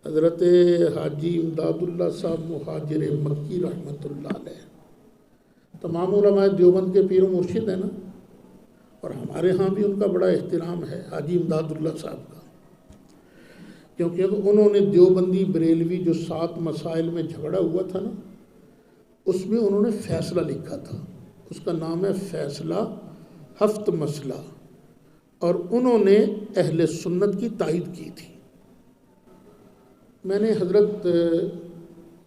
حضرت حاجی امداد اللہ صاحب مہاجر مکی رحمۃ اللہ علیہ، تمام علماء دیوبند کے پیر و مرشد ہیں نا، اور ہمارے ہاں بھی ان کا بڑا احترام ہے حاجی امداد اللہ صاحب کا، کیونکہ انہوں نے دیوبندی بریلوی جو 7 مسائل میں جھگڑا ہوا تھا نا، اس میں انہوں نے فیصلہ لکھا تھا، اس کا نام ہے فیصلہ 7 مسئلہ، اور انہوں نے اہل سنت کی تائید کی تھی۔ میں نے حضرت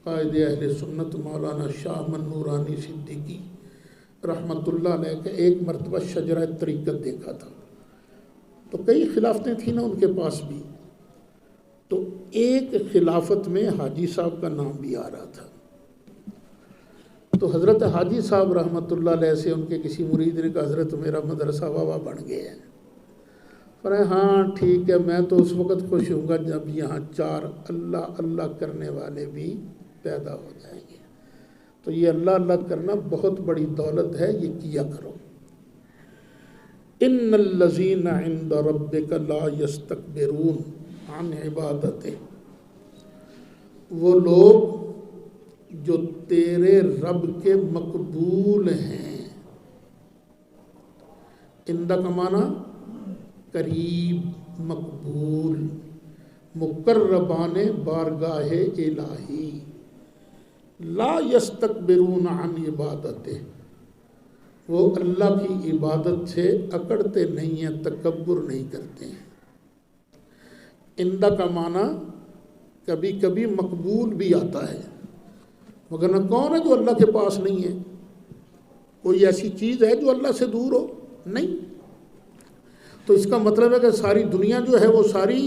قائد اہل سنت مولانا شاہ من نورانی صدیقی رحمۃ اللہ علیہ کا ایک مرتبہ شجرہ طریقت دیکھا تھا، تو کئی خلافتیں تھیں نا ان کے پاس بھی، تو ایک خلافت میں حاجی صاحب کا نام بھی آ رہا تھا، تو حضرت حاجی صاحب رحمۃ اللہ علیہ سے ان کے کسی مرید نے کہا حضرت میرا مدرسہ واوا بن گیا ہے۔ فرمایا ہاں ٹھیک ہے، میں تو اس وقت خوش ہوں گا جب یہاں 4 اللہ اللہ کرنے والے بھی پیدا ہو جائیں گے، تو یہ اللہ اللہ کرنا بہت بڑی دولت ہے، یہ کیا کرو۔ ان الذین عند ربک لا یستکبرون عن عبادتہ، وہ لوگ جو تیرے رب کے مقبول ہیں، اندہ کا معنی قریب، مقبول، مقربان بارگاہ الہی، لا یستکبرون عن عبادتہ، وہ اللہ کی عبادت سے اکڑتے نہیں ہیں، تکبر نہیں کرتے ہیں۔ اندہ کا معنی کبھی کبھی مقبول بھی آتا ہے، مگر نہ کون ہے جو اللہ کے پاس نہیں ہے؟ کوئی ایسی چیز ہے جو اللہ سے دور ہو؟ نہیں۔ تو اس کا مطلب ہے کہ ساری دنیا جو ہے وہ ساری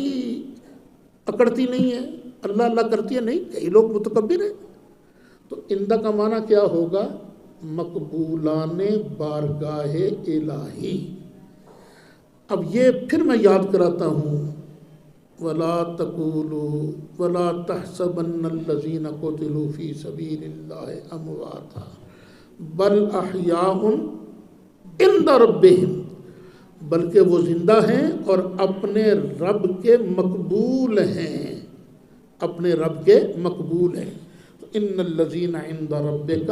اکڑتی نہیں ہے، اللہ اللہ کرتی ہے؟ نہیں، کئی لوگ متکبر ہیں۔ تو اندہ کا معنی کیا ہوگا؟ مقبولان بارگاہ الہی۔ اب یہ پھر میں یاد کراتا ہوں، وَلَا تَقُولُوا وَلَا تَحْسَبَنَّ الَّذِينَ قُتِلُوا فِي سَبِيلِ اللَّهِ أَمْوَاتًا بَلْ أَحْيَاءٌ عِندَ رَبِّهِمْ، بلکہ وہ زندہ ہیں اور اپنے رب کے مقبول ہیں، اپنے رب کے مقبول ہیں۔ تو ان الذین عند ربک،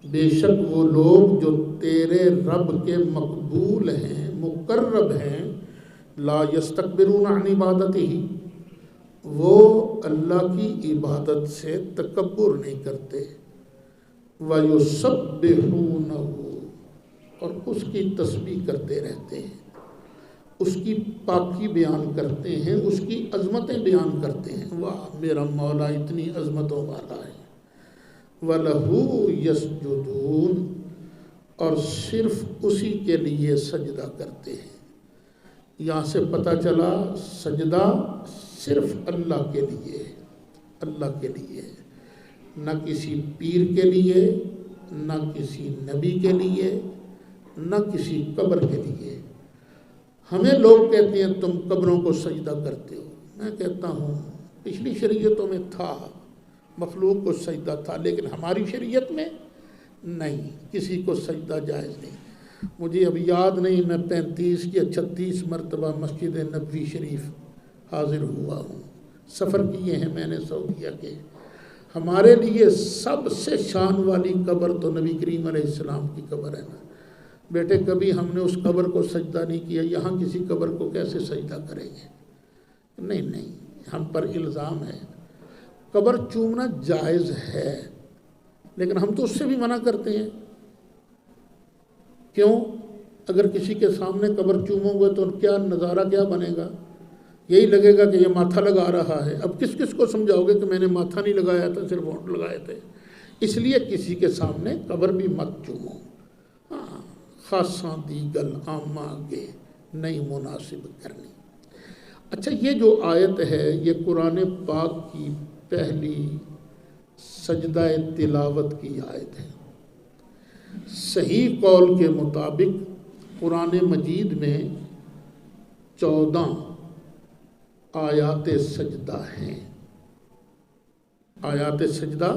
بے شک وہ لوگ جو تیرے رب کے مقبول ہیں، مقرب ہیں، لا یستکبرون عن عبادتہ، وہ اللہ کی عبادت سے تکبر نہیں کرتے، وَيُسَبِّحُونَهُ، اور اس کی تسبیح کرتے رہتے ہیں، اس کی پاکی بیان کرتے ہیں، اس کی عظمتیں بیان کرتے ہیں، واہ میرا مولا اتنی عظمتوں والا ہے۔ وَلَهُ يَسْجُدُونَ، اور صرف اسی کے لیے سجدہ کرتے ہیں۔ یہاں سے پتہ چلا سجدہ صرف اللہ کے لیے، اللہ کے لیے، نہ کسی پیر کے لیے، نہ کسی نبی کے لیے، نہ کسی قبر کے لیے۔ ہمیں لوگ کہتے ہیں تم قبروں کو سجدہ کرتے ہو، میں کہتا ہوں پچھلی شریعتوں میں تھا، مخلوق کو سجدہ تھا، لیکن ہماری شریعت میں نہیں، کسی کو سجدہ جائز نہیں۔ مجھے اب یاد نہیں، میں 35 یا 36 مرتبہ مسجد نبوی شریف حاضر ہوا ہوں، سفر کیے ہیں میں نے سعودیہ کے۔ ہمارے لیے سب سے شان والی قبر تو نبی کریم علیہ السلام کی قبر ہے نا بیٹے، کبھی ہم نے اس قبر کو سجدہ نہیں کیا، یہاں کسی قبر کو کیسے سجدہ کریں گے؟ نہیں نہیں، ہم پر الزام ہے۔ قبر چومنا جائز ہے، لیکن ہم تو اس سے بھی منع کرتے ہیں۔ کیوں؟ اگر کسی کے سامنے قبر چومو گے تو کیا نظارہ کیا بنے گا؟ یہی لگے گا کہ یہ ماتھا لگا رہا ہے۔ اب کس کس کو سمجھاؤ گے کہ میں نے ماتھا نہیں لگایا تھا، صرف ہونٹ لگائے تھے؟ اس لیے کسی کے سامنے قبر بھی مت چومو۔ ہاں، خاصاں دی گل عامہ گے، نہیں مناسب کرنی۔ اچھا، یہ جو آیت ہے یہ قرآن پاک کی پہلی سجدہ تلاوت کی آیت ہے۔ صحیح قول کے مطابق قرآن مجید میں 14 آیات سجدہ ہیں۔ آیات سجدہ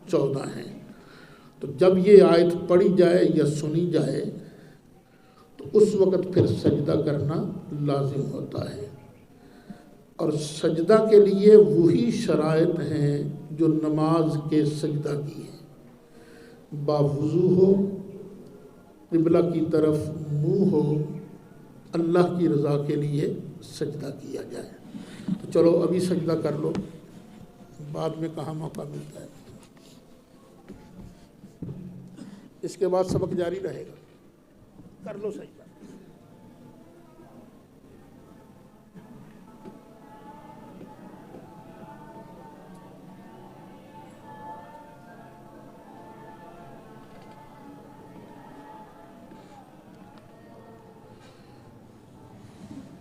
14 ہیں۔ تو جب یہ آیت پڑھی جائے یا سنی جائے تو اس وقت پھر سجدہ کرنا لازم ہوتا ہے، اور سجدہ کے لیے وہی شرائط ہیں جو نماز کے سجدہ کی ہیں۔ باوضو ہو، قبلہ کی طرف منہ ہو، اللہ کی رضا کے لیے سجدہ کیا جائے۔ تو چلو ابھی سجدہ کر لو، بعد میں کہاں موقع ملتا ہے، اس کے بعد سبق جاری رہے گا۔ کر لو سجدہ۔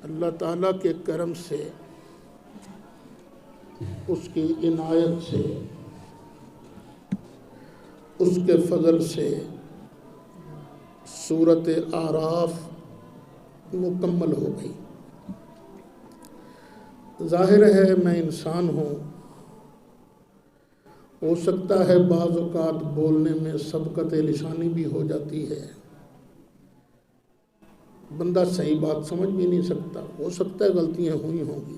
اللہ تعالیٰ کے کرم سے، اس کی عنایت سے، اس کے فضل سے سورۃ اعراف مکمل ہو گئی۔ ظاہر ہے میں انسان ہوں، ہو سکتا ہے بعض اوقات بولنے میں سبقت لسانی بھی ہو جاتی ہے، بندہ صحیح بات سمجھ بھی نہیں سکتا، ہو سکتا ہے غلطیاں ہوئی ہوں گی۔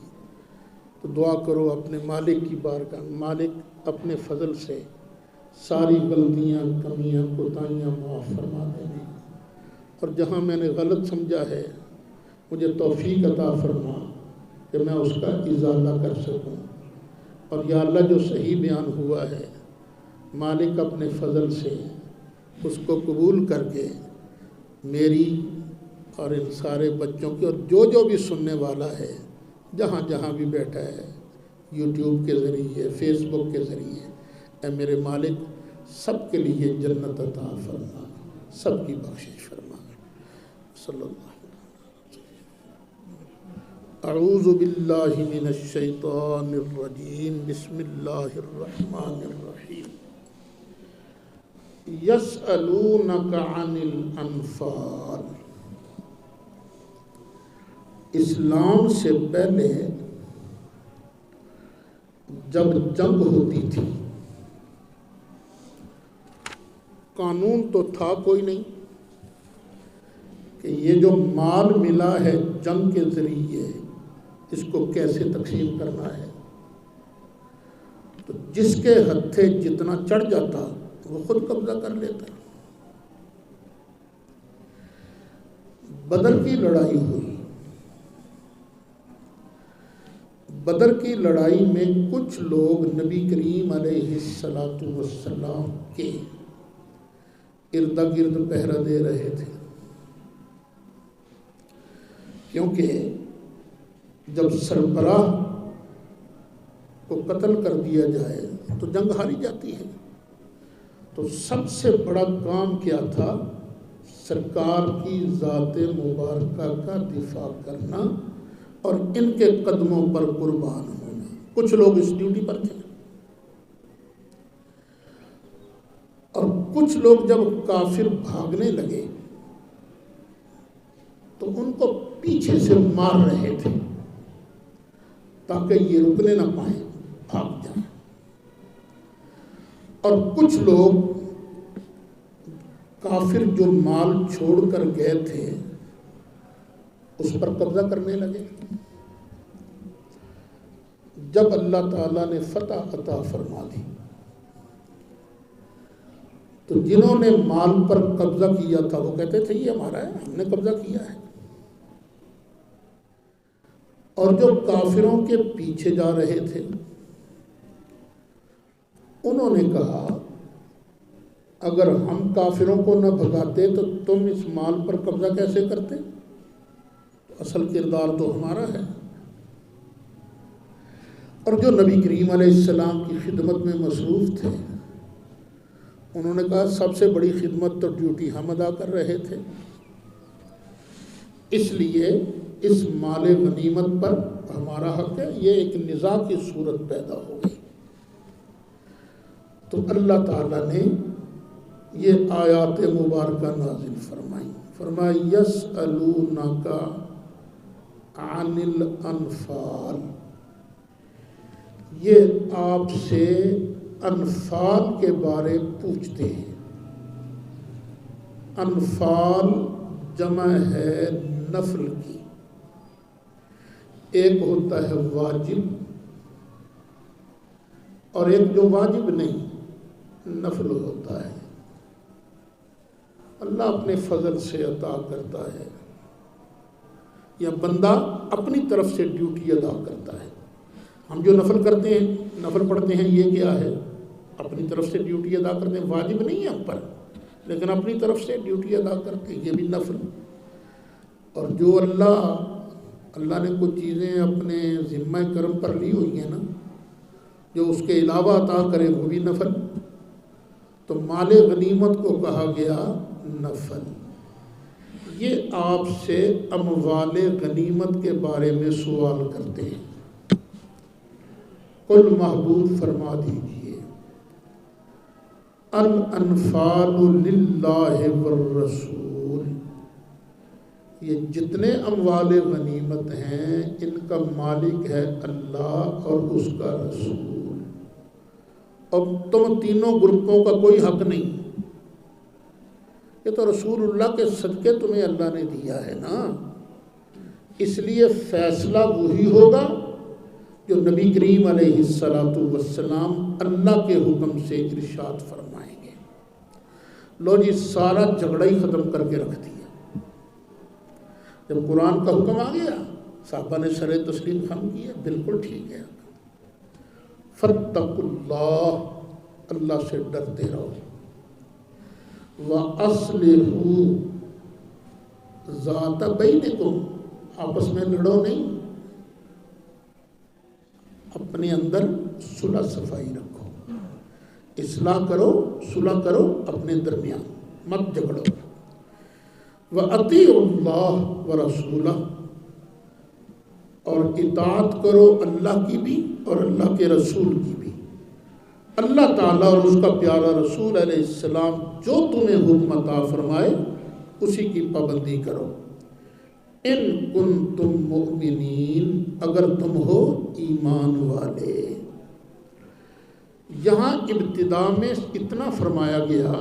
تو دعا کرو اپنے مالک کی بارگاہ، مالک اپنے فضل سے ساری غلطیاں، کمیاں، کوتاہیاں معاف فرما دینا، اور جہاں میں نے غلط سمجھا ہے مجھے توفیق عطا فرما کہ میں اس کا ازالہ کر سکوں، اور یا اللہ جو صحیح بیان ہوا ہے مالک اپنے فضل سے اس کو قبول کر کے میری اور ان سارے بچوں کی، اور جو بھی سننے والا ہے جہاں جہاں بھی بیٹھا ہے، یوٹیوب کے ذریعے، فیس بک کے ذریعے، اے میرے مالک سب کے لیے جنت عطا فرما، سب کی بخشش فرما۔ صلی اللہ علیہ وسلم۔ اعوذ باللہ من الشیطان الرجیم، بسم اللہ الرحمن الرحیم۔ یسألونک عن الانفال۔ اسلام سے پہلے جب جنگ ہوتی تھی، قانون تو تھا کوئی نہیں کہ یہ جو مال ملا ہے جنگ کے ذریعے اس کو کیسے تقسیم کرنا ہے، تو جس کے ہتھے جتنا چڑھ جاتا وہ خود قبضہ کر لیتا۔ بدر کی لڑائی ہوئی، بدر کی لڑائی میں کچھ لوگ نبی کریم علیہ السلام کے ارد گرد پہرا دے رہے تھے، کیونکہ جب سربراہ کو قتل کر دیا جائے تو جنگ ہاری جاتی ہے۔ تو سب سے بڑا کام کیا تھا؟ سرکار کی ذات مبارکہ کا دفاع کرنا اور ان کے قدموں پر قربان ہونا۔ کچھ لوگ اس ڈیوٹی پر تھے، اور کچھ لوگ جب کافر بھاگنے لگے تو ان کو پیچھے سے مار رہے تھے تاکہ یہ رکنے نہ پائیں، بھاگ جائیں، اور کچھ لوگ کافر جو مال چھوڑ کر گئے تھے اس پر قبضہ کرنے لگے۔ جب اللہ تعالیٰ نے فتح عطا فرما دی تو جنہوں نے مال پر قبضہ کیا تھا وہ کہتے تھے یہ ہمارا ہے، ہم نے قبضہ کیا ہے، اور جو کافروں کے پیچھے جا رہے تھے انہوں نے کہا اگر ہم کافروں کو نہ بھگاتے تو تم اس مال پر قبضہ کیسے کرتے؟ اصل کردار تو ہمارا ہے۔ اور جو نبی کریم علیہ السلام کی خدمت میں مصروف تھے انہوں نے کہا سب سے بڑی خدمت تو ڈیوٹی ہم ادا کر رہے تھے، اس لیے اس مال غنیمت پر ہمارا حق ہے. یہ ایک نزاع کی صورت پیدا ہو گئی. تو اللہ تعالیٰ نے یہ آیات مبارکہ نازل فرمائی. فرمایا یسألونک عن الانفال، یہ آپ سے انفال کے بارے پوچھتے ہیں. انفال جمع ہے نفل کی. ایک ہوتا ہے واجب اور ایک جو واجب نہیں نفل ہوتا ہے. اللہ اپنے فضل سے عطا کرتا ہے یا بندہ اپنی طرف سے ڈیوٹی ادا کرتا ہے. ہم جو نفل کرتے ہیں، نفل پڑھتے ہیں، یہ کیا ہے؟ اپنی طرف سے ڈیوٹی ادا کرتے ہیں. واجب نہیں ہے ہم پر، لیکن اپنی طرف سے ڈیوٹی ادا کرتے ہیں، یہ بھی نفل. اور جو اللہ نے کچھ چیزیں اپنے ذمہ کرم پر لی ہوئی ہیں نا، جو اس کے علاوہ عطا کرے وہ بھی نفل. تو مال غنیمت کو کہا گیا نفل. یہ آپ سے اموال غنیمت کے بارے میں سوال کرتے ہیں. قل محبوب فرما دیجئے الانفال للہ والرسول، یہ جتنے اموال غنیمت ہیں ان کا مالک ہے اللہ اور اس کا رسول. اب تم تینوں گروپوں کا کوئی حق نہیں. یہ تو رسول اللہ کے صدقے تمہیں اللہ نے دیا ہے نا، اس لیے فیصلہ وہی ہوگا جو نبی کریم علیہ السلام اللہ کے حکم سے ارشاد فرمائیں گے. لو جی، سارا جھگڑا ہی ختم کر کے رکھ دیا. جب قرآن کا حکم آ گیا صحابہ نے سر تسلیم خم کیا، بالکل ٹھیک ہے. فاتقوا اللہ، اللہ سے ڈرتے رہو. وَأَصْلِحُوا ذَاتَ بَيْنِكُمْ، آپس میں لڑو نہیں، اپنے اندر صلح صفائی رکھو، اصلاح کرو، صلح کرو اپنے درمیان، مت جھگڑو. وَأَطِيعُوا اللَّهَ وَرَسُولَهُ، اور اطاعت کرو اللہ کی بھی اور اللہ کے رسول کی بھی. اللہ تعالیٰ اور اس کا پیارا رسول علیہ السلام جو تمہیں حکم عطا فرمائے اسی کی پابندی کرو. ان کنتم مؤمنین، اگر تم ہو ایمان والے. یہاں ابتدا میں اتنا فرمایا گیا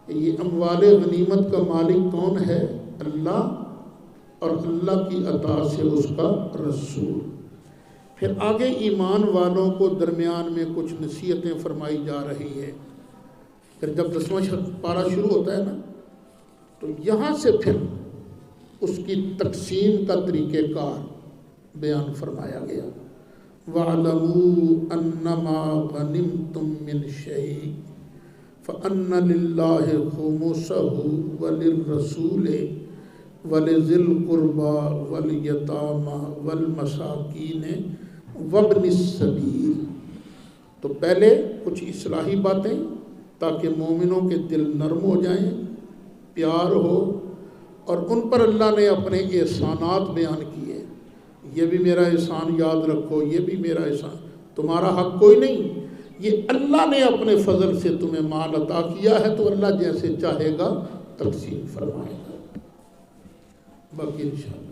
کہ یہ اموال غنیمت کا مالک کون ہے؟ اللہ، اور اللہ کی عطا سے اس کا رسول. پھر آگے ایمان والوں کو درمیان میں کچھ نصیحتیں فرمائی جا رہی ہے. پھر جب 10واں پارہ شروع ہوتا ہے نا، تو یہاں سے پھر اس کی تقسیم کا طریقہ کار بیان فرمایا گیا. وَاعْلَمُوا أَنَّمَا غَنِمْتُم مِّن شَيْءٍ فَأَنَّ لِلَّهِ خُمُسَهُ وَلِلرَّسُولِ وَلِذِي الْقُرْبَى وَالْيَتَامَى وَالْمَسَاكِينِ وَابْنِ السَّبِيلِ. تو پہلے کچھ اصلاحی باتیں تاکہ مومنوں کے دل نرم ہو جائیں، پیار ہو، اور ان پر اللہ نے اپنے احسانات بیان کیے. یہ بھی میرا احسان یاد رکھو، یہ بھی میرا احسان، تمہارا حق کوئی نہیں، یہ اللہ نے اپنے فضل سے تمہیں مال عطا کیا ہے، تو اللہ جیسے چاہے گا تقسیم فرمائے گا. باقی انشاءاللہ